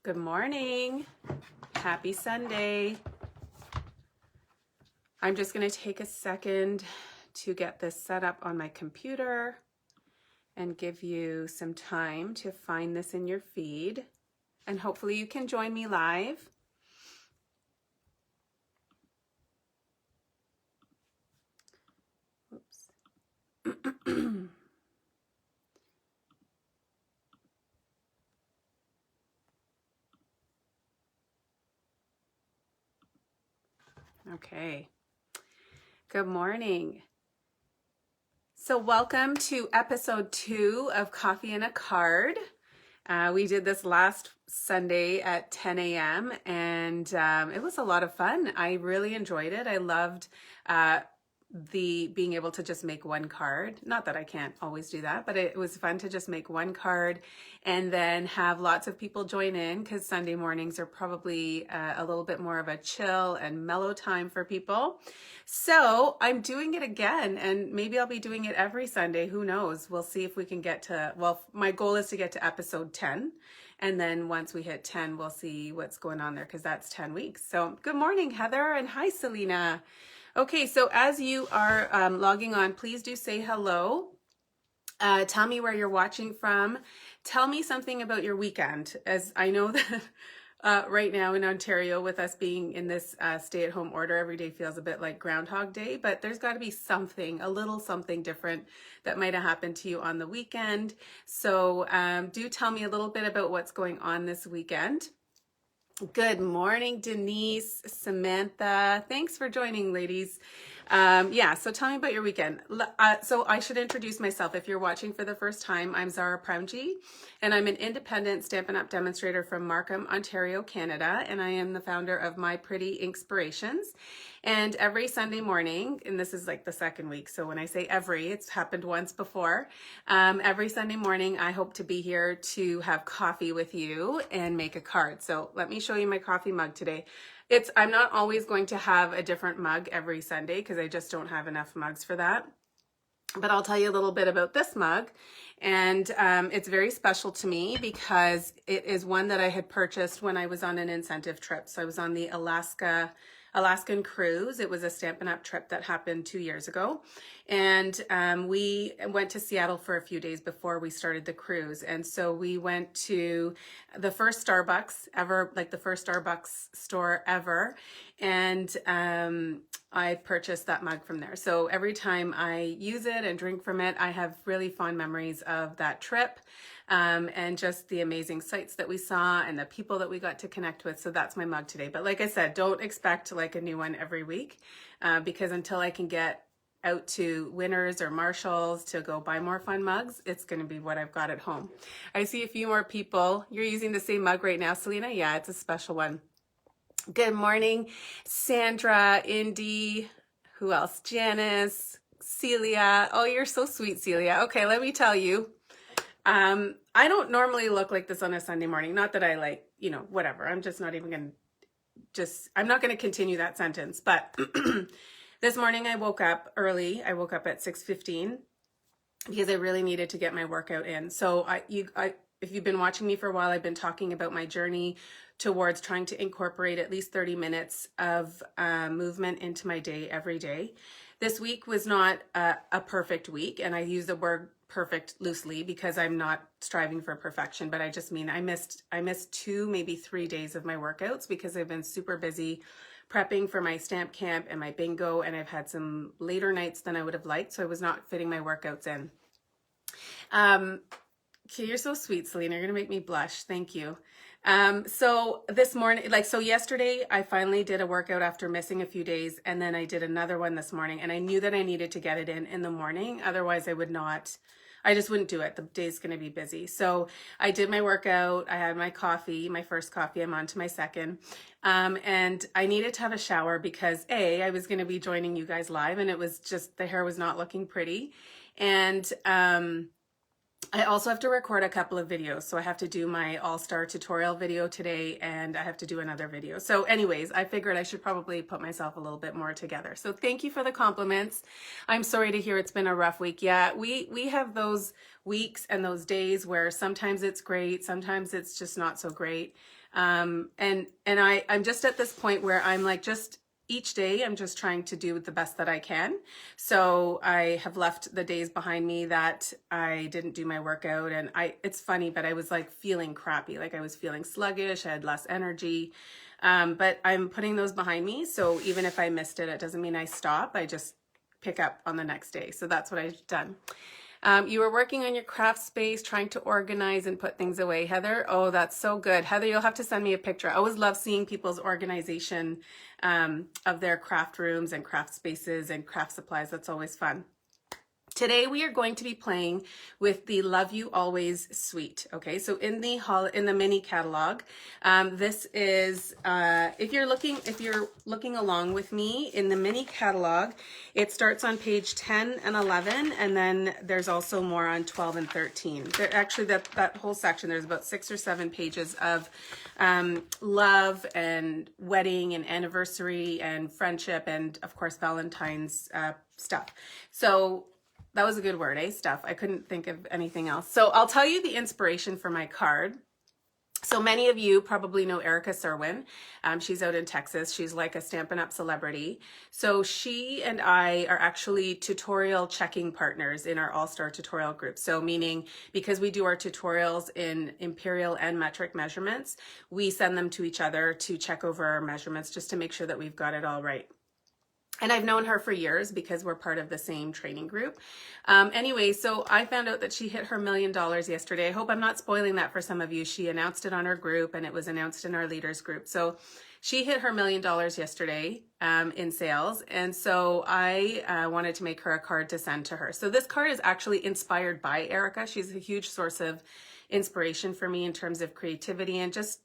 Good morning. Happy Sunday. I'm just going to take a second to get this set up on my computer and give you some time to find this in your feed. And hopefully you can join me live. Oops. Okay. Good morning. So welcome to episode 2 of Coffee and a Card. We did this last Sunday at 10 a.m. and it was a lot of fun. I really enjoyed it. I loved the being able to just make one card. Not that I can't always do that, but it was fun to just make one card and then have lots of people join in, because Sunday mornings are probably a little bit more of a chill and mellow time for people. So I'm doing it again, and maybe I'll be doing it every Sunday. Who knows? We'll see if we can get to, well, my goal is to get to episode 10. And then once we hit 10, we'll see what's going on there, because that's 10 weeks. So good morning, Heather, and hi, Selena. Okay, so as you are logging on, please do say hello. Tell me where you're watching from. Tell me something about your weekend, as I know that right now in Ontario, with us being in this stay-at-home order, every day feels a bit like Groundhog Day, but there's got to be something, a little something different that might have happened to you on the weekend. So do tell me a little bit about what's going on this weekend. Good morning, Denise, Samantha. Thanks for joining, ladies. Yeah, so tell me about your weekend. So I should introduce myself. If you're watching for the first time, I'm Zara Premji, and I'm an independent Stampin' Up! Demonstrator from Markham, Ontario, Canada, and I am the founder of My Pretty Inkspirations. And every Sunday morning, and this is like the second week, so when I say every, it's happened once before. Every Sunday morning, I hope to be here to have coffee with you and make a card. So let me show you my coffee mug today. I'm not always going to have a different mug every Sunday, because I just don't have enough mugs for that. But I'll tell you a little bit about this mug. And it's very special to me because it is one that I had purchased when I was on an incentive trip. So I was on the Alaskan cruise. It was a Stampin' Up! Trip that happened 2 years ago. And we went to Seattle for a few days before we started the cruise. And so we went to the first Starbucks ever, like the first Starbucks store ever. And I purchased that mug from there. So every time I use it and drink from it, I have really fond memories of that trip. And just the amazing sights that we saw and the people that we got to connect with. So that's my mug today. But like I said, don't expect like a new one every week, because until I can get out to Winners or Marshalls to go buy more fun mugs, it's going to be what I've got at home. I see a few more people. You're using the same mug right now, Selena? Yeah, it's a special one. Good morning, Sandra, Indy, who else? Janice, Celia. Oh, you're so sweet, Celia. Okay, let me tell you. I don't normally look like this on a Sunday morning. Not that I like, whatever. I'm just not even going to I'm not going to continue that sentence. But this morning I woke up early. I woke up at 6:15 because I really needed to get my workout in. So if you've been watching me for a while, I've been talking about my journey towards trying to incorporate at least 30 minutes of movement into my day every day. This week was not a perfect week, and I use the word perfect loosely because I'm not striving for perfection, but I just mean I missed 2, maybe 3 days of my workouts because I've been super busy prepping for my stamp camp and my bingo, and I've had some later nights than I would have liked, so I was not fitting my workouts in. Okay, you're so sweet, Selena. You're gonna make me blush. Thank you. So this morning, so yesterday, I finally did a workout after missing a few days, and then I did another one this morning, and I knew that I needed to get it in the morning. Otherwise, I just wouldn't do it. The day's going to be busy. So I did my workout. I had my coffee, my first coffee. I'm on to my second. And I needed to have a shower because I was going to be joining you guys live, and it was just, the hair was not looking pretty. And, I also have to record a couple of videos. So I have to do my all-star tutorial video today, and I have to do another video. So anyways, I figured I should probably put myself a little bit more together. So thank you for the compliments. I'm sorry to hear it's been a rough week. Yeah, we have those weeks and those days where sometimes it's great, sometimes it's just not so great. I'm just at this point where I'm like, just each day I'm just trying to do the best that I can. So I have left the days behind me that I didn't do my workout, and it's funny, but I was like feeling crappy. Like I was feeling sluggish. I had less energy. But I'm putting those behind me. So even if I missed it, it doesn't mean I stop. I just pick up on the next day. So that's what I've done. You were working on your craft space, trying to organize and put things away, Heather. Oh, that's so good. Heather, you'll have to send me a picture. I always love seeing people's organization of their craft rooms and craft spaces and craft supplies. That's always fun. Today we are going to be playing with the Love You Always suite. Okay, so in the mini catalog, this is if you're looking along with me in the mini catalog, it starts on page 10 and 11, and then there's also more on 12 and 13. There actually that whole section, there's about 6 or 7 pages of love and wedding and anniversary and friendship and of course Valentine's stuff. So that was a good word, eh? Stuff. I couldn't think of anything else. So I'll tell you the inspiration for my card. So many of you probably know Erica Serwin. She's out in Texas. She's like a Stampin' Up! Celebrity. So she and I are actually tutorial checking partners in our All-Star tutorial group. So meaning because we do our tutorials in imperial and metric measurements, we send them to each other to check over our measurements just to make sure that we've got it all right. And I've known her for years because we're part of the same training group. Anyway, so I found out that she hit her $1 million yesterday. I hope I'm not spoiling that for some of you. She announced it on her group and it was announced in our leaders group. So she hit her $1 million yesterday in sales. And so I wanted to make her a card to send to her. So this card is actually inspired by Erica. She's a huge source of inspiration for me in terms of creativity and just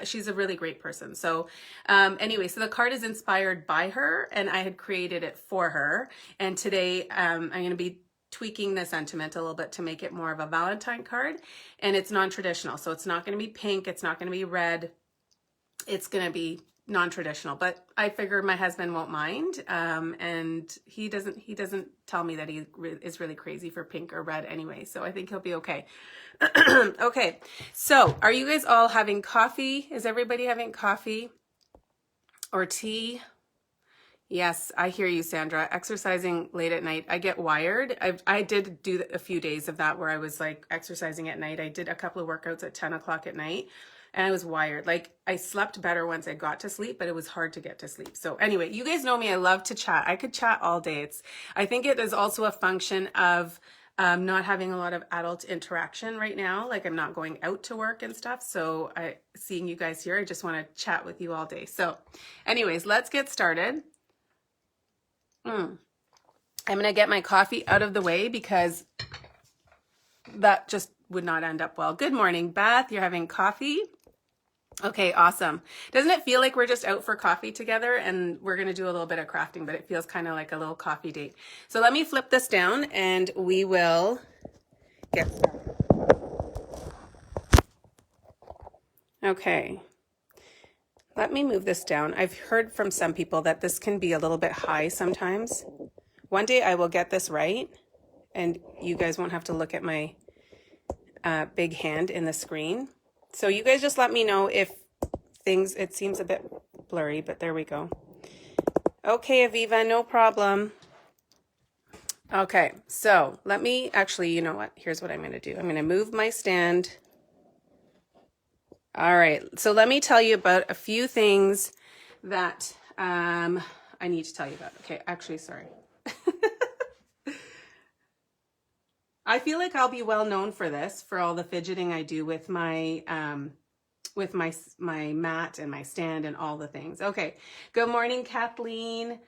she's a really great person. So anyway, so the card is inspired by her and I had created it for her. And today I'm going to be tweaking the sentiment a little bit to make it more of a Valentine card. And it's non-traditional. So it's not going to be pink. It's not going to be red. It's going to be non-traditional, but I figured my husband won't mind. And he doesn't tell me that he is really crazy for pink or red anyway. So I think he'll be okay. Okay. So are you guys all having coffee? Is everybody having coffee or tea? Yes, I hear you, Sandra. Exercising late at night. I get wired. I did do a few days of that where I was like exercising at night. I did a couple of workouts at 10 o'clock at night. And I was wired. Like I slept better once I got to sleep, but it was hard to get to sleep. So anyway, you guys know me. I love to chat. I could chat all day. I think it is also a function of not having a lot of adult interaction right now. Like I'm not going out to work and stuff. So seeing you guys here, I just want to chat with you all day. So anyways, let's get started. I'm going to get my coffee out of the way because that just would not end up well. Good morning, Beth. You're having coffee? Okay, awesome. Doesn't it feel like we're just out for coffee together and we're going to do a little bit of crafting, but it feels kind of like a little coffee date. So let me flip this down and we will get started. Okay. Let me move this down. I've heard from some people that this can be a little bit high sometimes. One day I will get this right and you guys won't have to look at my big hand in the screen. So you guys just let me know if it seems a bit blurry, but there we go. Okay, Aviva, no problem. Okay, so let me actually, you know what? Here's what I'm going to do. I'm going to move my stand. All right, so let me tell you about a few things that I need to tell you about. Okay, actually, sorry. I feel like I'll be well known for this, for all the fidgeting I do with my mat and my stand and all the things. Okay. Good morning, Kathleen.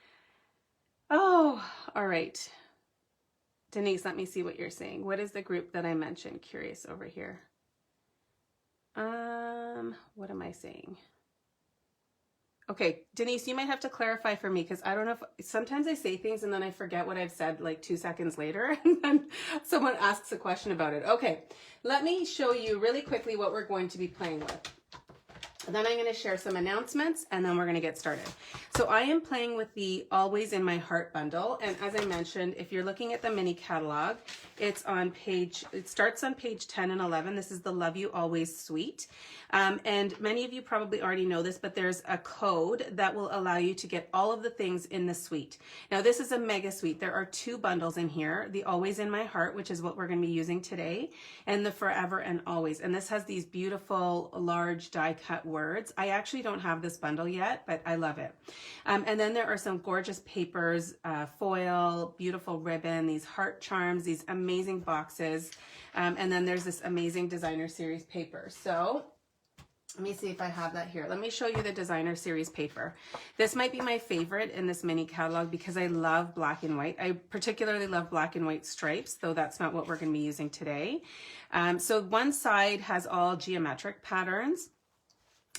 Oh, all right. Denise, let me see what you're saying. What is the group that I mentioned? Curious over here. What am I saying? Okay, Denise, you might have to clarify for me because I don't know if sometimes I say things and then I forget what I've said like 2 seconds later and then someone asks a question about it. Okay, let me show you really quickly what we're going to be playing with. Then I'm going to share some announcements and then we're going to get started. So I am playing with the Always in My Heart bundle. And as I mentioned, if you're looking at the mini catalog, it starts on page 10 and 11. This is the Love You Always suite. And many of you probably already know this, but there's a code that will allow you to get all of the things in the suite. Now this is a mega suite. There are 2 bundles in here, the Always in My Heart, which is what we're going to be using today, and the Forever and Always. And this has these beautiful large die cut words. I actually don't have this bundle yet, but I love it. And then there are some gorgeous papers, foil, beautiful ribbon, these heart charms, these amazing boxes. And then there's this amazing designer series paper. So let me see if I have that here. Let me show you the designer series paper. This might be my favorite in this mini catalog because I love black and white. I particularly love black and white stripes, though that's not what we're going to be using today. So one side has all geometric patterns.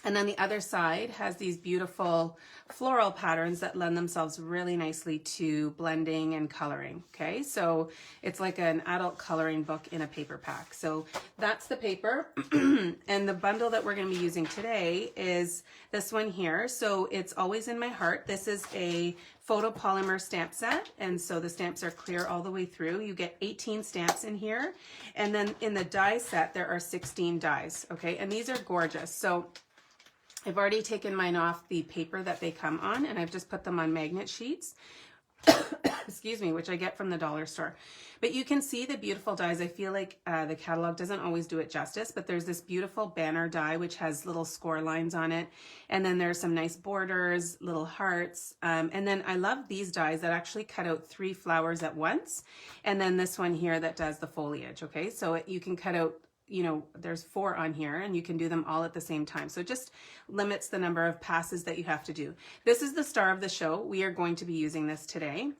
And then the other side has these beautiful floral patterns that lend themselves really nicely to blending and coloring. Okay, so it's like an adult coloring book in a paper pack. So that's the paper. And the bundle that we're going to be using today is this one here. So it's Always in My Heart. This is a photopolymer stamp set. And so the stamps are clear all the way through. You get 18 stamps in here. And then in the die set, there are 16 dies. Okay, and these are gorgeous. So I've already taken mine off the paper that they come on and I've just put them on magnet sheets, excuse me, which I get from the dollar store. But you can see the beautiful dies. I feel like the catalog doesn't always do it justice, but there's this beautiful banner die which has little score lines on it. And then there's some nice borders, little hearts. And then I love these dies that actually cut out 3 flowers at once. And then this one here that does the foliage, okay? So you can cut out, you know, there's 4 on here and you can do them all at the same time. So it just limits the number of passes that you have to do. This is the star of the show. We are going to be using this today.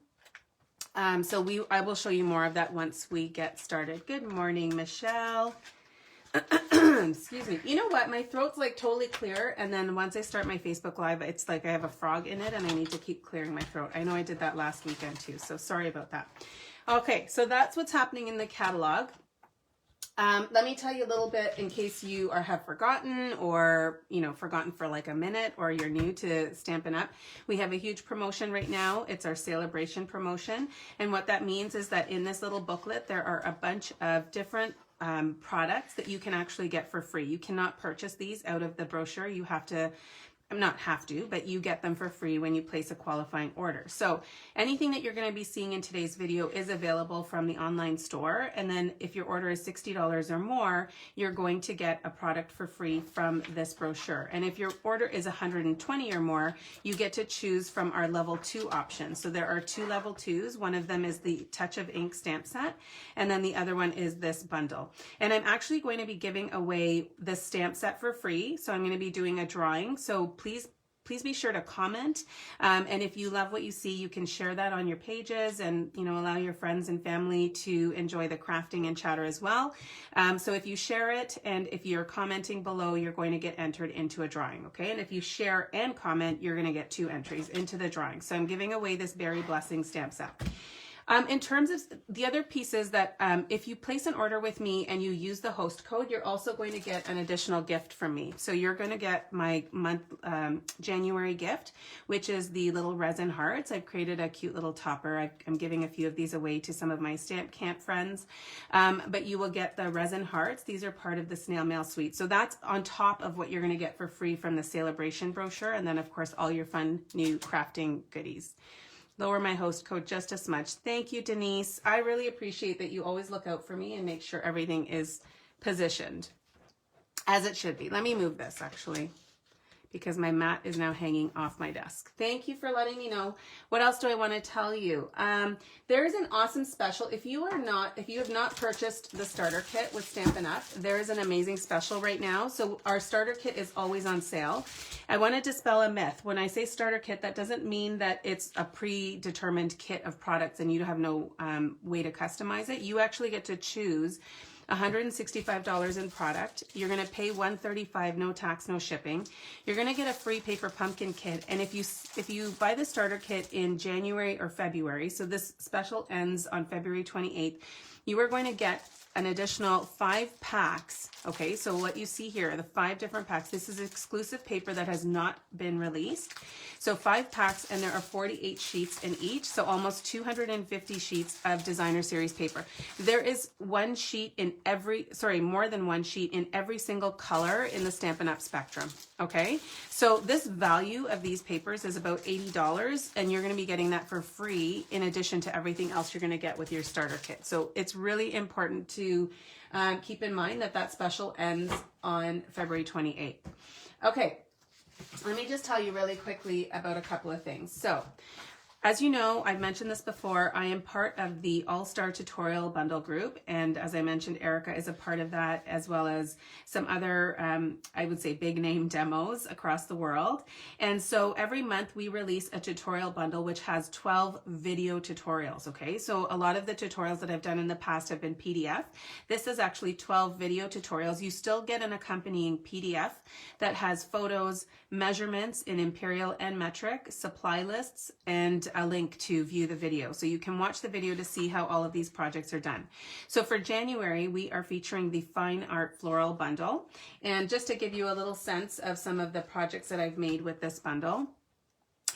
I will show you more of that once we get started. Good morning, Michelle. Excuse me. You know what? My throat's like totally clear. And then once I start my Facebook Live, it's like I have a frog in it and I need to keep clearing my throat. I know I did that last weekend too. So sorry about that. Okay. So that's what's happening in the catalog. Let me tell you a little bit in case you have forgotten or, you know, forgotten for like a minute or you're new to Stampin' Up. We have a huge promotion right now. It's our celebration promotion. And what that means is that in this little booklet, there are a bunch of different products that you can actually get for free. You cannot purchase these out of the brochure. You have to not have to, but you get them for free when you place a qualifying order. So anything that you're going to be seeing in today's video is available from the online store. And then if your order is $60 or more, you're going to get a product for free from this brochure. And if your order is $120 or more, you get to choose from our level 2 options. So there are 2 level 2s. One of them is the Touch of Ink stamp set. And then the other one is this bundle. And I'm actually going to be giving away this stamp set for free. So I'm going to be doing a drawing. So please be sure to comment. And if you love what you see, you can share that on your pages and, you know, allow your friends and family to enjoy the crafting and chatter as well. So if you share it and if you're commenting below, you're going to get entered into a drawing. Okay. And if you share and comment, you're going to get 2 entries into the drawing. So I'm giving away this Berry Blessing stamp set. In terms of the other pieces that if you place an order with me and you use the host code, you're also going to get an additional gift from me. So you're going to get my January gift, which is the little resin hearts. I've created a cute little topper. I'm giving a few of these away to some of my Stamp Camp friends. But you will get the resin hearts. These are part of the snail mail suite. So that's on top of what you're going to get for free from the celebration brochure. And then of course, all your fun new crafting goodies. Lower my host code just as much. Thank you, Denise. I really appreciate that you always look out for me and make sure everything is positioned as it should be. Let me move this actually, because my mat is now hanging off my desk. Thank you for letting me know. What else do I want to tell you? There is an awesome special. If you have not purchased the starter kit with Stampin' Up, there is an amazing special right now. So our starter kit is always on sale. I want to dispel a myth. When I say starter kit, that doesn't mean that it's a predetermined kit of products and you have no way to customize it. You actually get to choose $165 in product. You're going to pay $135, no tax, no shipping. You're going to get a free paper pumpkin kit. And if you buy the starter kit in January or February, so this special ends on February 28th, you are going to get an additional 5 packs. Okay, so what you see here are the 5 different packs. This is exclusive paper that has not been released. So 5 packs, and there are 48 sheets in each, so almost 250 sheets of designer series paper. There is one sheet in more than one sheet in every single color in the Stampin' Up! Spectrum. Okay, so this value of these papers is about $80, and you're going to be getting that for free in addition to everything else you're going to get with your starter kit. So it's really important to keep in mind that that special ends on February 28th. Okay, let me just tell you really quickly about a couple of things. So, as you know, I've mentioned this before, I am part of the All-Star Tutorial Bundle group, and as I mentioned, Erica is a part of that, as well as some other, I would say, big name demos across the world. And so every month we release a tutorial bundle which has 12 video tutorials, okay? So a lot of the tutorials that I've done in the past have been PDF. This is actually 12 video tutorials. You still get an accompanying PDF that has photos, measurements in imperial and metric, supply lists, and a link to view the video. So you can watch the video to see how all of these projects are done. So for January, we are featuring the Fine Art Floral Bundle. And just to give you a little sense of some of the projects that I've made with this bundle,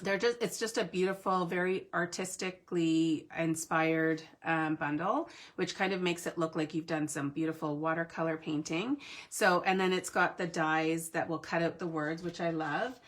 it's just a beautiful, very artistically inspired bundle, which kind of makes it look like you've done some beautiful watercolor painting. So, and then it's got the dies that will cut out the words, which I love.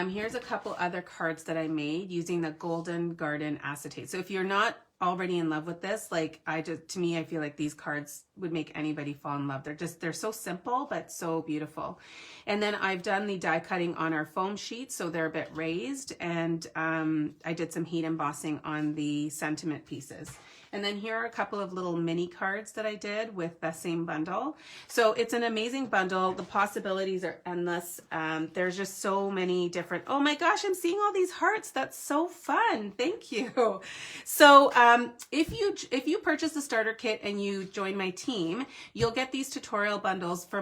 Here's a couple other cards that I made using the Golden Garden acetate. So if you're not already in love with this, like to me, I feel like these cards would make anybody fall in love. They're so simple, but so beautiful. And then I've done the die cutting on our foam sheets, so they're a bit raised, and I did some heat embossing on the sentiment pieces. And then here are a couple of little mini cards that I did with the same bundle. So it's an amazing bundle. The possibilities are endless. There's just so many different, oh my gosh, I'm seeing all these hearts. That's so fun. Thank you. So if you purchase the starter kit and you join my team, you'll get these tutorial bundles for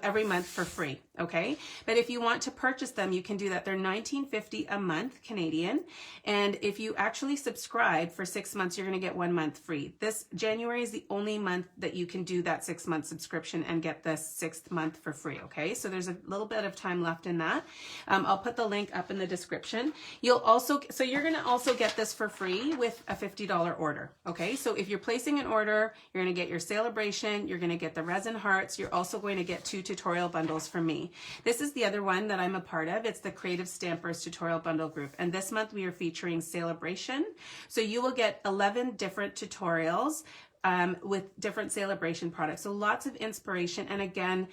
every month for free. Okay. But if you want to purchase them, you can do that. They're $19.50 a month Canadian. And if you actually subscribe for 6 months, you're going to get 1 month free. This January is the only month that you can do that 6-month subscription and get the 6th month for free. Okay. So there's a little bit of time left in that. I'll put the link up in the description. You're going to also get this for free with a $50 order. Okay. So if you're placing an order, you're going to get your celebration, you're going to get the resin hearts. You're also going to get 2 tutorial bundles from me. This is the other one that I'm a part of. It's the Creative Stampers Tutorial Bundle Group. And this month we are featuring Celebration. So you will get 11 different tutorials with different celebration products. So lots of inspiration, and again,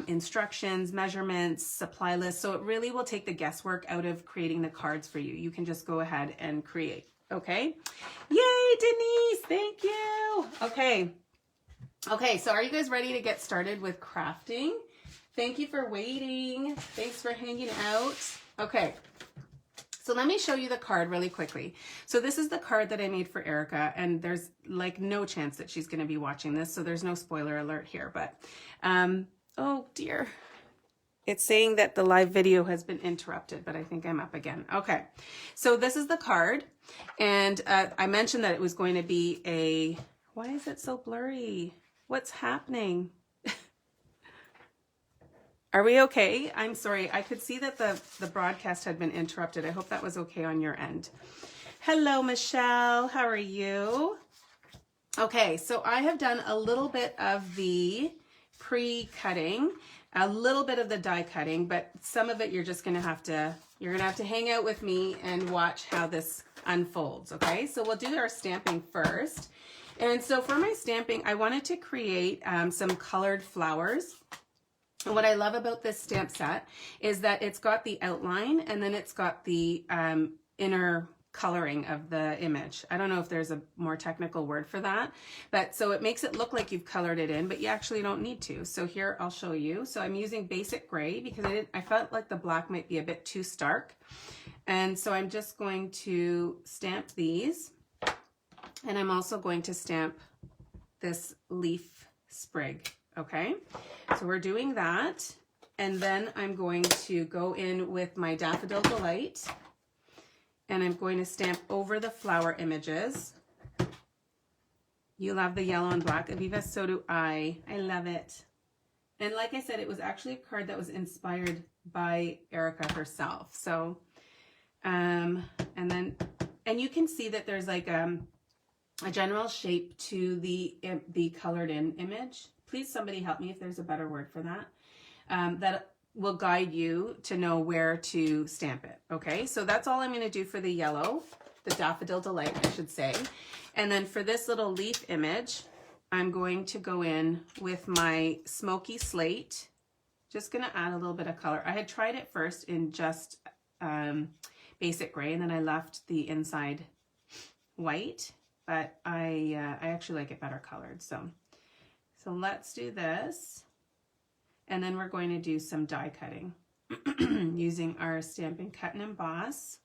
instructions, measurements, supply lists. So it really will take the guesswork out of creating the cards for you. You can just go ahead and create. Okay. Yay, Denise. Thank you. Okay. Okay. So are you guys ready to get started with crafting? Thank you for waiting. Thanks for hanging out. Okay. So let me show you the card really quickly. So this is the card that I made for Erica, and there's like no chance that she's going to be watching this, so there's no spoiler alert here, but oh dear. It's saying that the live video has been interrupted, but I think I'm up again. Okay. So this is the card, and I mentioned that it was going to be why is it so blurry? What's happening? Are we okay? I'm sorry. I could see that the broadcast had been interrupted. I hope that was okay on your end. Hello, Michelle. How are you? Okay, so I have done a little bit of the pre-cutting, a little bit of the die cutting, but some of it you're going to have to hang out with me and watch how this unfolds, okay? So we'll do our stamping first. And so for my stamping, I wanted to create some colored flowers. And what I love about this stamp set is that it's got the outline, and then it's got the inner coloring of the image. I don't know if there's a more technical word for that, but so it makes it look like you've colored it in, but you actually don't need to. So here I'll show you. So I'm using basic gray because I felt like the black might be a bit too stark. And so I'm just going to stamp these, and I'm also going to stamp this leaf sprig, okay? So we're doing that. And then I'm going to go in with my Daffodil Delight, and I'm going to stamp over the flower images. You love the yellow and black, Aviva, so do I. I love it. And like I said, it was actually a card that was inspired by Erica herself. So, and you can see that there's like a general shape to the colored in image. Please somebody help me if there's a better word for that. That will guide you to know where to stamp it. Okay, so that's all I'm going to do for the yellow, the Daffodil Delight, I should say. And then for this little leaf image, I'm going to go in with my Smoky Slate. Just going to add a little bit of color. I had tried it first in just basic gray, and then I left the inside white, but I actually like it better colored. So let's do this. And then we're going to do some die cutting using our Stampin' Cut and Emboss,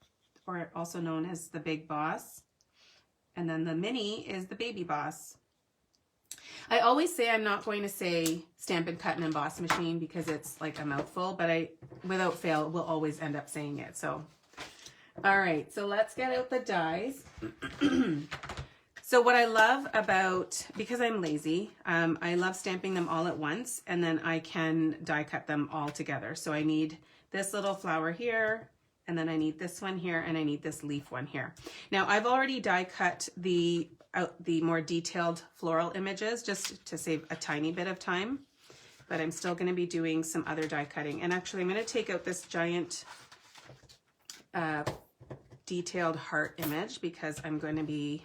or also known as the Big Boss. And then the mini is the Baby Boss. I always say I'm not going to say Stampin' Cut and Emboss machine because it's like a mouthful, but I, without fail, will always end up saying it. So, all right, so let's get out the dies. So what I love about, because I'm lazy, I love stamping them all at once, and then I can die cut them all together. So I need this little flower here, and then I need this one here, and I need this leaf one here. Now I've already die cut the more detailed floral images just to save a tiny bit of time, but I'm still going to be doing some other die cutting. And actually I'm going to take out this giant detailed heart image because I'm going to be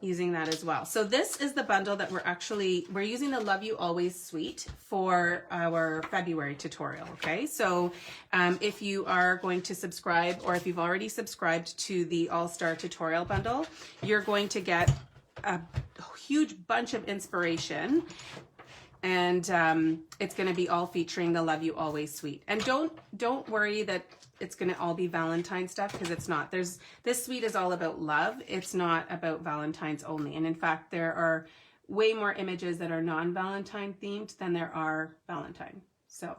using that as well. So this is the bundle that we're using the Love You Always suite for our February tutorial, okay? So if you are going to subscribe, or if you've already subscribed to the All-Star tutorial bundle, you're going to get a huge bunch of inspiration, and it's going to be all featuring the Love You Always suite. And don't worry that it's going to all be Valentine stuff, because it's not. This suite is all about love. It's not about Valentine's only. And in fact, there are way more images that are non-Valentine themed than there are Valentine. So,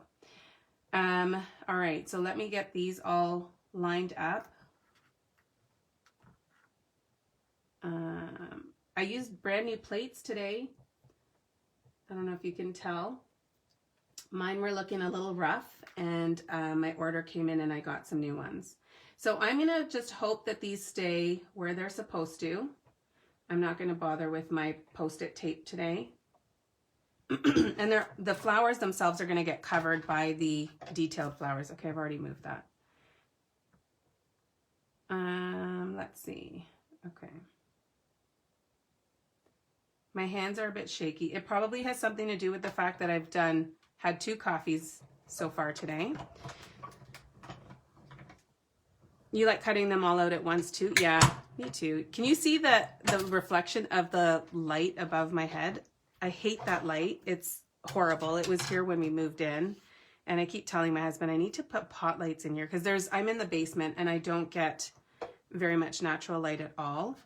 all right. So let me get these all lined up. I used brand new plates today. I don't know if you can tell. Mine were looking a little rough, and my order came in and I got some new ones. So I'm going to just hope that these stay where they're supposed to. I'm not going to bother with my Post-it tape today. And the flowers themselves are going to get covered by the detailed flowers. Okay, I've already moved that. Let's see. Okay. My hands are a bit shaky. It probably has something to do with the fact that I've had 2 coffees so far today. You like cutting them all out at once too? Yeah, me too. Can you see the reflection of the light above my head? I hate that light. It's horrible. It was here when we moved in, and I keep telling my husband I need to put pot lights in here because I'm in the basement and I don't get very much natural light at all.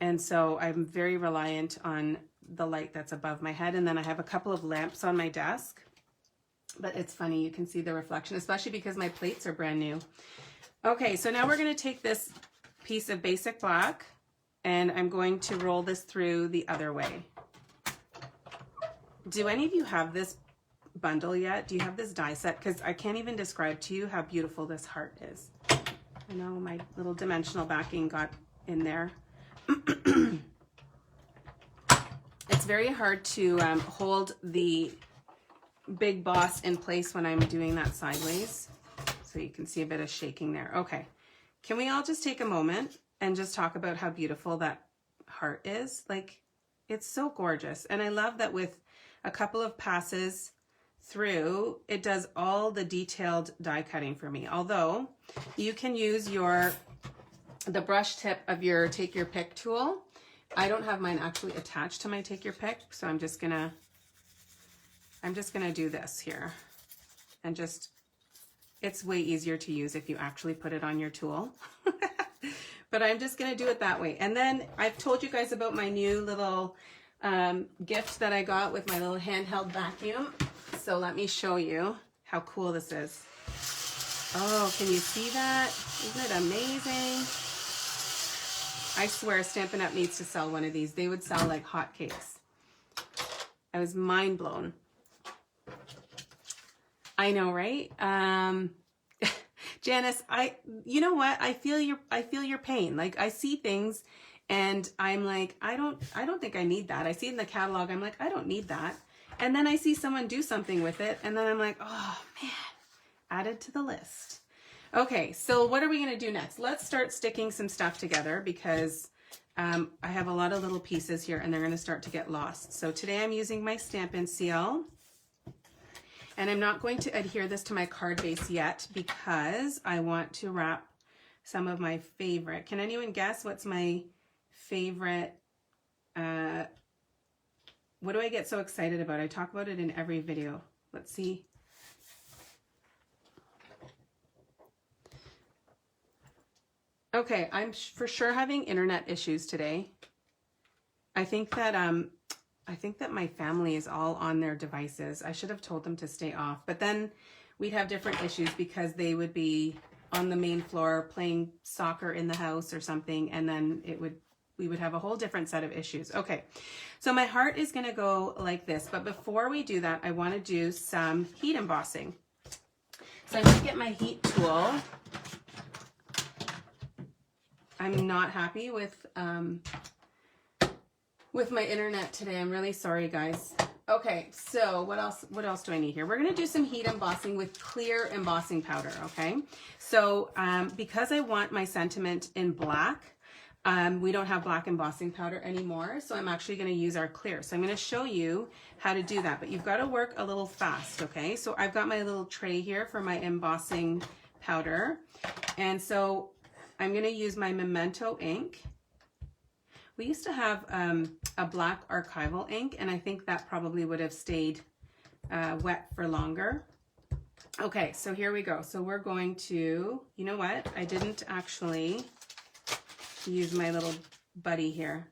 And so I'm very reliant on the light that's above my head. And then I have a couple of lamps on my desk. But it's funny, you can see the reflection, especially because my plates are brand new. Okay, so now we're going to take this piece of basic black, and I'm going to roll this through the other way. Do any of you have this bundle yet? Do you have this die set? Because I can't even describe to you how beautiful this heart is. I know my little dimensional backing got in there. It's very hard to hold the Big Boss in place when I'm doing that sideways. So you can see a bit of shaking there. Okay. Can we all just take a moment and just talk about how beautiful that heart is? Like, it's so gorgeous. And I love that with a couple of passes through, it does all the detailed die cutting for me. Although you can use the brush tip of your Take Your Pick tool. I don't have mine actually attached to my Take Your Pick, so I'm just gonna do this here, and it's way easier to use if you actually put it on your tool. But I'm just gonna do it that way. And then I've told you guys about my new little gift that I got with my little handheld vacuum. So let me show you how cool this is. Oh, can you see that? Isn't it amazing? I swear Stampin' Up! Needs to sell one of these. They would sell like hotcakes. I was mind blown. I know, right? Janice, you know what? I feel your pain. Like I see things and I'm like, I don't think I need that. I see it in the catalog. I'm like, I don't need that. And then I see someone do something with it. And then I'm like, oh man, added to the list. Okay, so what are we gonna do next? Let's start sticking some stuff together because I have a lot of little pieces here and they're gonna start to get lost. So today I'm using my Stampin' Seal. And I'm not going to adhere this to my card base yet because I want to wrap some of my favorite. Can anyone guess what's my favorite? What do I get so excited about? I talk about it in every video. Let's see. Okay, I'm for sure having internet issues today. I think that my family is all on their devices. I should have told them to stay off, but then we'd have different issues because they would be on the main floor playing soccer in the house or something, and then we would have a whole different set of issues. Okay, so my heart is gonna go like this, but before we do that, I wanna do some heat embossing. So I'm gonna get my heat tool. I'm not happy with my internet today. I'm really sorry, guys. Okay, so what else do I need here? We're gonna do some heat embossing with clear embossing powder, okay? So because I want my sentiment in black, we don't have black embossing powder anymore, so I'm actually gonna use our clear. So I'm gonna show you how to do that, but you've gotta work a little fast, okay? So I've got my little tray here for my embossing powder, and so I'm gonna use my Memento ink. We used to have a black archival ink, and I think that probably would have stayed wet for longer. Okay, so here we go. So we're going to, you know what? I didn't actually use my little buddy here.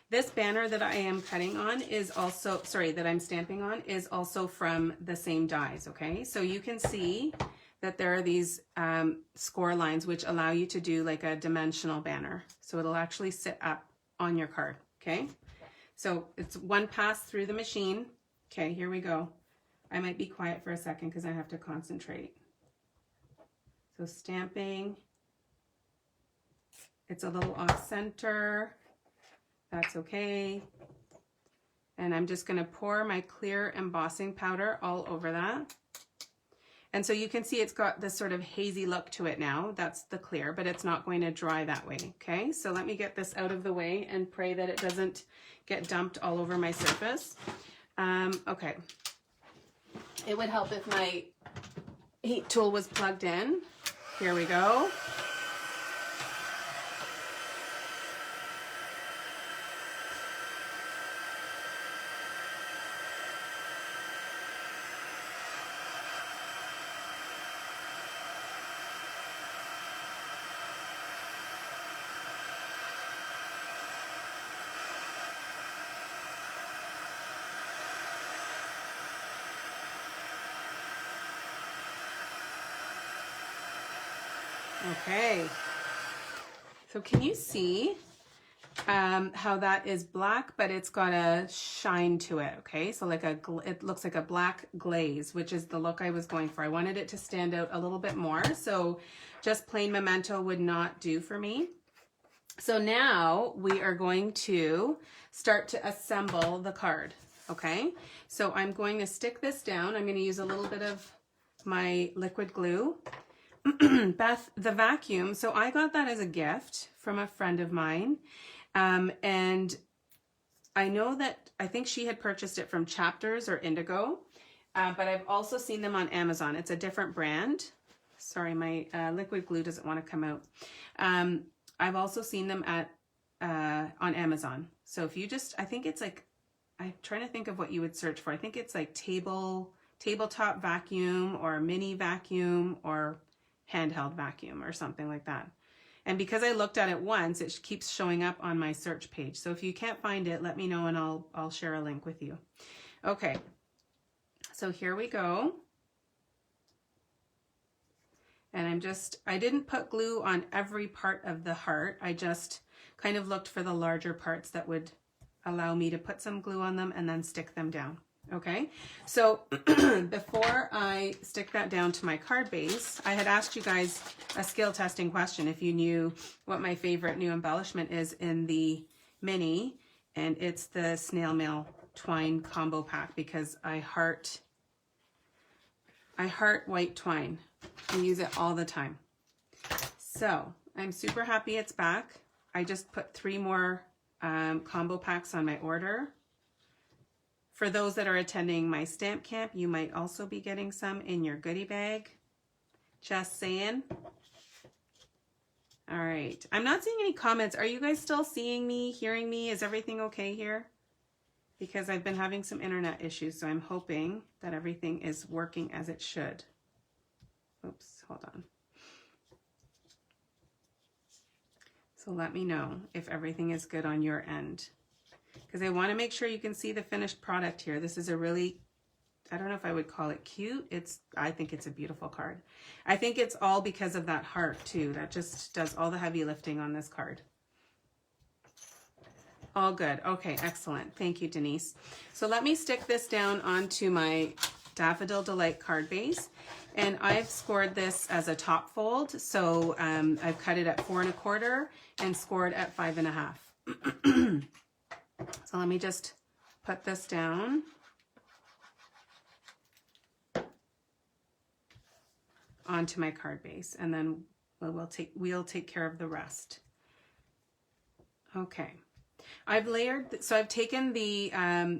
This banner that I am cutting on is also, sorry, that I'm stamping on is also from the same dies, okay? So you can see that there are these score lines which allow you to do like a dimensional banner. So it'll actually sit up on your card, okay? So it's one pass through the machine. Okay, here we go. I might be quiet for a second because I have to concentrate. So stamping. It's a little off center. That's okay. And I'm just gonna pour my clear embossing powder all over that. And so you can see it's got this sort of hazy look to it now. That's the clear, but it's not going to dry that way, okay? So let me get this out of the way and pray that it doesn't get dumped all over my surface. Okay. It would help if my heat tool was plugged in. Here we go. Okay, so can you see how that is black, but it's got a shine to it, okay? So like it looks like a black glaze, which is the look I was going for. I wanted it to stand out a little bit more, so just plain Memento would not do for me. So now we are going to start to assemble the card, okay? So I'm going to stick this down. I'm going to use a little bit of my liquid glue. Beth, the vacuum, so I got that as a gift from a friend of mine, and I know that I think she had purchased it from Chapters or Indigo, but I've also seen them on Amazon. It's a different brand. Sorry, my liquid glue doesn't want to come out. I've also seen them at on Amazon. So if you just, I think it's like, I'm trying to think of what you would search for. I think it's like tabletop vacuum or mini vacuum or handheld vacuum or something like that. And because I looked at it once, it keeps showing up on my search page. So if you can't find it, let me know and I'll share a link with you. Okay, so here we go. And I didn't put glue on every part of the heart. I just kind of looked for the larger parts that would allow me to put some glue on them and then stick them down. Okay, so before I stick that down to my card base, I had asked you guys a skill testing question if you knew what my favorite new embellishment is in the mini, and it's the snail mail twine combo pack because I heart white twine. I use it all the time. So I'm super happy it's back. I just put 3 more combo packs on my order. For those that are attending my stamp camp, you might also be getting some in your goodie bag. Just saying. All right. I'm not seeing any comments. Are you guys still seeing me, hearing me? Is everything okay here? Because I've been having some internet issues, so I'm hoping that everything is working as it should. Oops, hold on. So let me know if everything is good on your end, because I want to make sure you can see the finished product here. This is a really, I don't know if I would call it cute. I think it's a beautiful card. I think it's all because of that heart too. That just does all the heavy lifting on this card. All good. Okay, excellent. Thank you, Denise. So let me stick this down onto my Daffodil Delight card base. And I've scored this as a top fold. So I've cut it at 4 1/4 and scored at 5 1/2. So let me just put this down. Onto my card base, and then we'll take care of the rest. Okay. I've layered, so I've taken the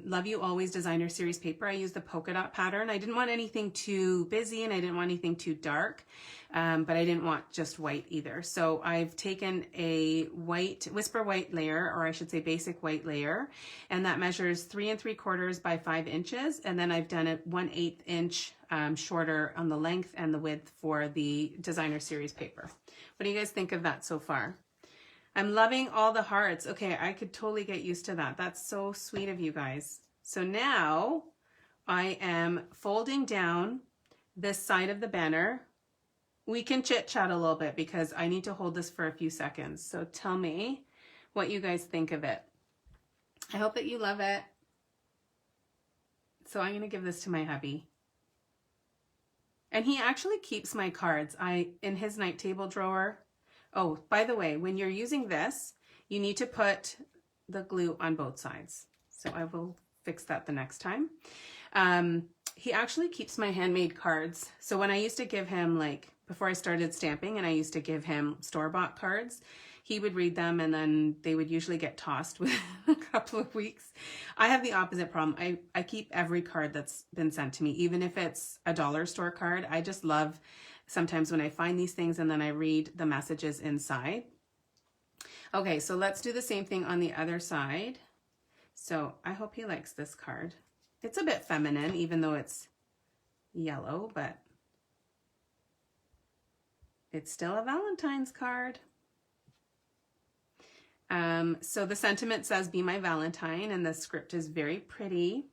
Love You Always Designer Series paper. I used the polka dot pattern. I didn't want anything too busy and I didn't want anything too dark, but I didn't want just white either. So I've taken a whisper white layer, or I should say basic white layer, and that measures 3 3/4 by 5 inches. And then I've done it 1/8 inch shorter on the length and the width for the Designer Series paper. What do you guys think of that so far? I'm loving all the hearts. Okay, I could totally get used to that. That's so sweet of you guys. So now I am folding down this side of the banner. We can chit chat a little bit because I need to hold this for a few seconds. So tell me what you guys think of it. I hope that you love it. So I'm going to give this to my hubby. And he actually keeps my cards in his night table drawer. Oh, by the way, when you're using this, you need to put the glue on both sides. So I will fix that the next time. He actually keeps my handmade cards. So when I used to give him, like, before I started stamping and I used to give him store-bought cards, he would read them and then they would usually get tossed within a couple of weeks. I have the opposite problem. I keep every card that's been sent to me, even if it's a dollar store card. I just love sometimes when I find these things and then I read the messages inside. Okay, so let's do the same thing on the other side. So I hope he likes this card. It's a bit feminine, even though it's yellow, but it's still a Valentine's card. So the sentiment says, "Be my Valentine," and the script is very pretty.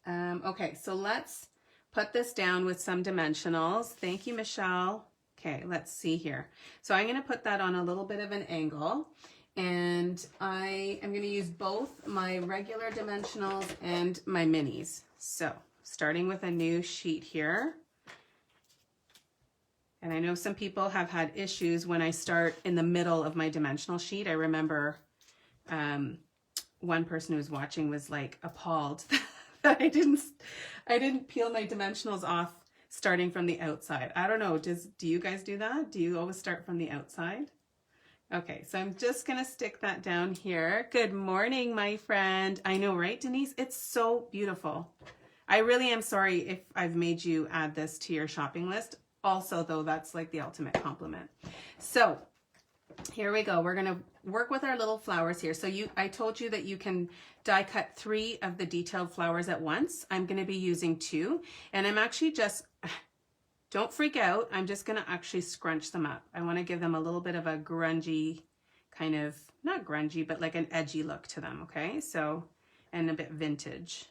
Okay, so let's put this down with some dimensionals. Thank you, Michelle. Okay, let's see here. So I'm going to put that on a little bit of an angle, and I am going to use both my regular dimensionals and my minis. So starting with a new sheet here. And I know some people have had issues when I start in the middle of my dimensional sheet. I remember one person who was watching was like appalled that I didn't peel my dimensionals off starting from the outside. I don't know, do you guys do that? Do you always start from the outside? Okay, so I'm just gonna stick that down here. Good morning, my friend. I know, right, Denise? It's so beautiful. I really am sorry if I've made you add this to your shopping list. Also, though, that's like the ultimate compliment. So here we go. We're gonna work with our little flowers here. So I told you that you can die cut 3 of the detailed flowers at once. I'm gonna be using 2, and I'm actually just, Don't freak out. I'm just going to actually scrunch them up. I want to give them a little bit of a grungy kind of, not grungy, but like an edgy look to them, okay? So, and a bit vintage.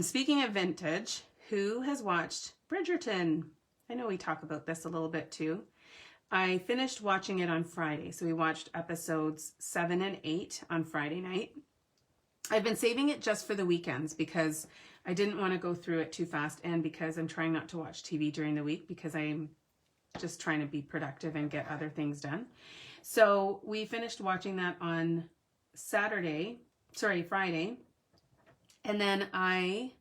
Speaking of vintage, who has watched Bridgerton? I know we talk about this a little bit too. I finished watching it on Friday. So we watched episodes 7 and 8 on Friday night. I've been saving it just for the weekends because I didn't want to go through it too fast, and because I'm trying not to watch TV during the week because I'm just trying to be productive and get other things done. So we finished watching that on Friday. And then I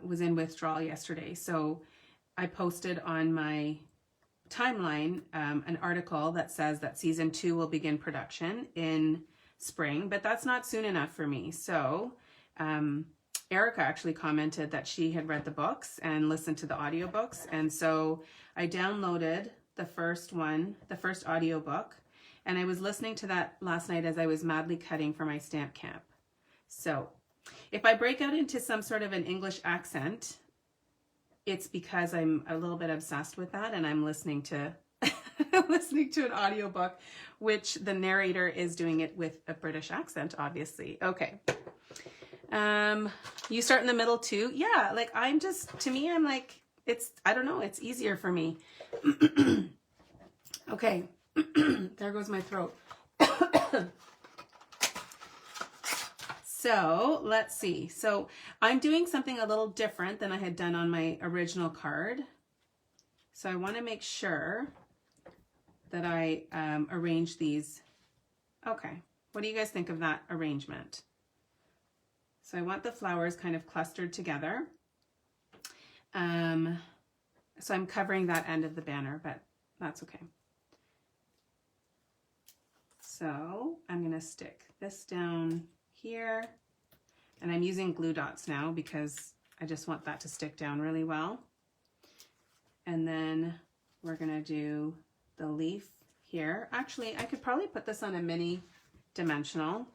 was in withdrawal yesterday. So I posted on my timeline an article that says that season 2 will begin production in spring, but that's not soon enough for me. So Erica actually commented that she had read the books and listened to the audiobooks. And so I downloaded the first audiobook, and I was listening to that last night as I was madly cutting for my stamp camp. So if I break out into some sort of an English accent, it's because I'm a little bit obsessed with that, and I'm listening to listening to an audiobook, which the narrator is doing it with a British accent, obviously. Okay. You start in the middle too. Yeah, like I'm like, I don't know, it's easier for me. Okay. There goes my throat. So let's see. So I'm doing something a little different than I had done on my original card. So I want to make sure that I arrange these. Okay. What do you guys think of that arrangement? So I want the flowers kind of clustered together. So I'm covering that end of the banner, but that's okay. So I'm going to stick this down here, and I'm using glue dots now because I just want that to stick down really well. And then we're going to do the leaf here. Actually, I could probably put this on a mini dimensional.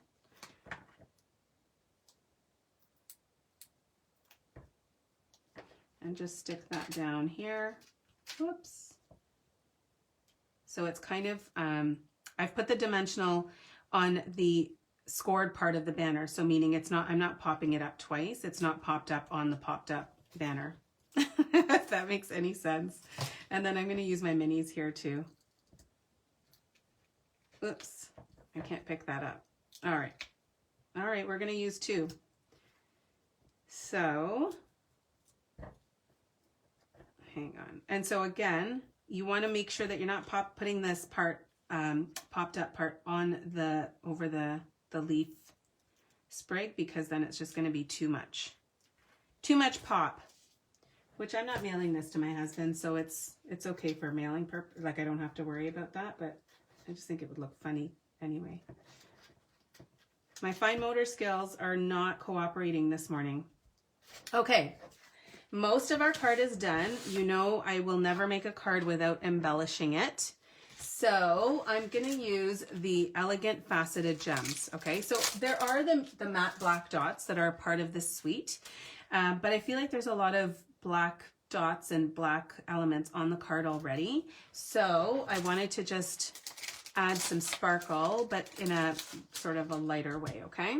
And just stick that down here. Whoops. So it's kind of, I've put the dimensional on the scored part of the banner. So meaning I'm not popping it up twice. It's not popped up on the popped up banner. If that makes any sense. And then I'm going to use my minis here too. Oops. I can't pick that up. All right. All right. We're going to use 2. So hang on. And so again, you want to make sure that you're not putting this part, popped up part on over the leaf sprig, because then it's just going to be too much pop, which I'm not mailing this to my husband. So it's okay for mailing purpose. Like I don't have to worry about that, but I just think it would look funny anyway. My fine motor skills are not cooperating this morning. Okay. Most of our card is done. You know, I will never make a card without embellishing it. So I'm going to use the Elegant Faceted Gems. Okay, so there are the matte black dots that are a part of this suite. But I feel like there's a lot of black dots and black elements on the card already. So I wanted to just add some sparkle, but in a sort of a lighter way, okay?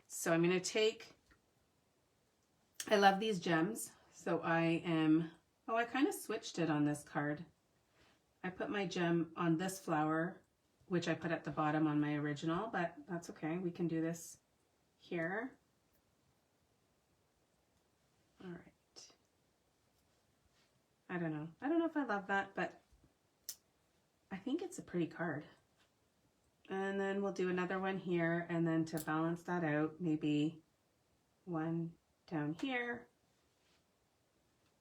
So I'm going to take, I love these gems. So I kind of switched it on this card. I put my gem on this flower, which I put at the bottom on my original, but that's okay. We can do this here. All right. I don't know. I don't know if I love that, but I think it's a pretty card. And then we'll do another one here, and then to balance that out, maybe one down here.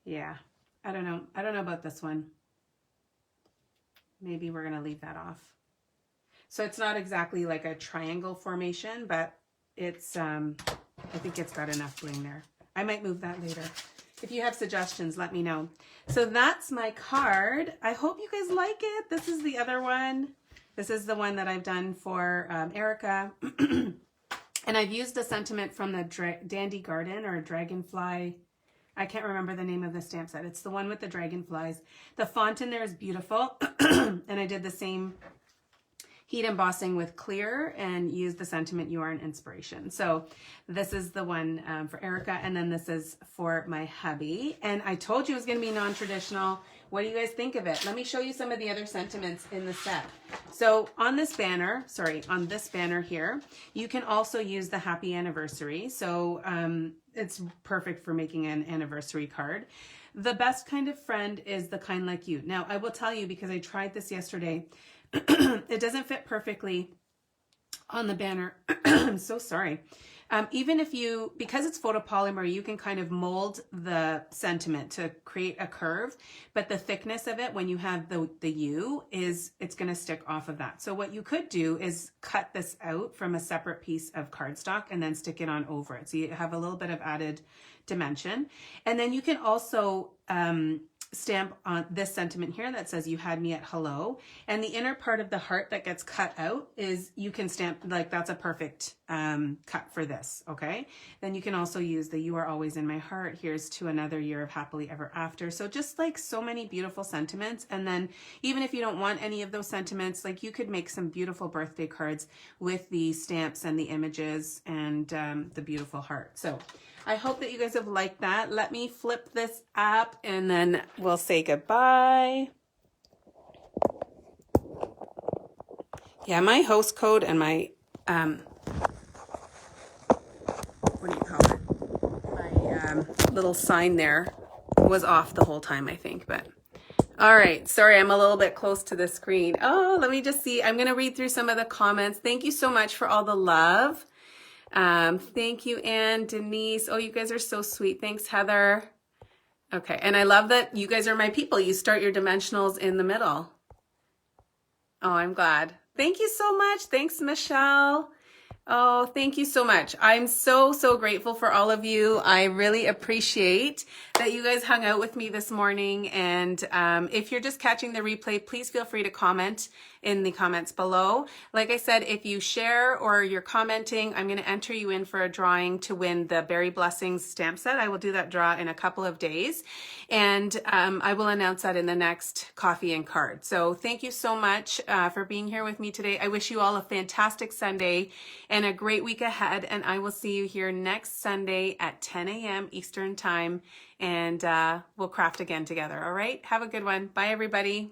Yeah, I don't know. I don't know about this one. Maybe we're going to leave that off. So it's not exactly like a triangle formation, but it's, I think it's got enough bling there. I might move that later. If you have suggestions, let me know. So that's my card. I hope you guys like it. This is the other one. This is the one that I've done for Erica. And I've used the sentiment from the Dandy Garden or Dragonfly I can't remember the name of the stamp set. It's the one with the dragonflies. The font in there is beautiful. And I did the same heat embossing with clear and use the sentiment you are an inspiration. So this is the one for Erica, and then this is for my hubby. And I told you it was going to be non-traditional. What do you guys think of it? Let me show you some of the other sentiments in the set. So on this banner here, you can also use the happy anniversary. So it's perfect for making an anniversary card. The best kind of friend is the kind like you. Now I will tell you, because I tried this yesterday, it doesn't fit perfectly on the banner. I'm so sorry. Even if you, because it's photopolymer, you can kind of mold the sentiment to create a curve, but the thickness of it when you have the U it's going to stick off of that. So what you could do is cut this out from a separate piece of cardstock and then stick it on over it. So you have a little bit of added dimension. And then you can also stamp on this sentiment here that says you had me at hello, and the inner part of the heart that gets cut out is, you can stamp, like, that's a perfect cut for this. Okay, then you can also use the you are always in my heart, here's to another year of happily ever after. So just like so many beautiful sentiments. And then even if you don't want any of those sentiments, like, you could make some beautiful birthday cards with the stamps and the images and the beautiful heart. So I hope that you guys have liked that. Let me flip this up and then we'll say goodbye. Yeah, my host code and my, what do you call it? My little sign there was off the whole time, I think, but all right. Sorry, I'm a little bit close to the screen. Oh, let me just see. I'm going to read through some of the comments. Thank you so much for all the love. Thank you, Anne, Denise. Oh, you guys are so sweet. Thanks, Heather. Okay, and I love that you guys are my people. You start your dimensionals in the middle. Oh, I'm glad. Thank you so much. Thanks, Michelle. Oh, thank you so much. I'm so, so grateful for all of you. I really appreciate that you guys hung out with me this morning. And if you're just catching the replay, please feel free to comment in the comments below. Like I said, if you share or you're commenting, I'm going to enter you in for a drawing to win the Berry Blessings stamp set. I will do that draw in a couple of days. And I will announce that in the next Coffee and Card. So thank you so much for being here with me today. I wish you all a fantastic Sunday and a great week ahead. And I will see you here next Sunday at 10 a.m. Eastern Time. And we'll craft again together. All right. Have a good one. Bye, everybody.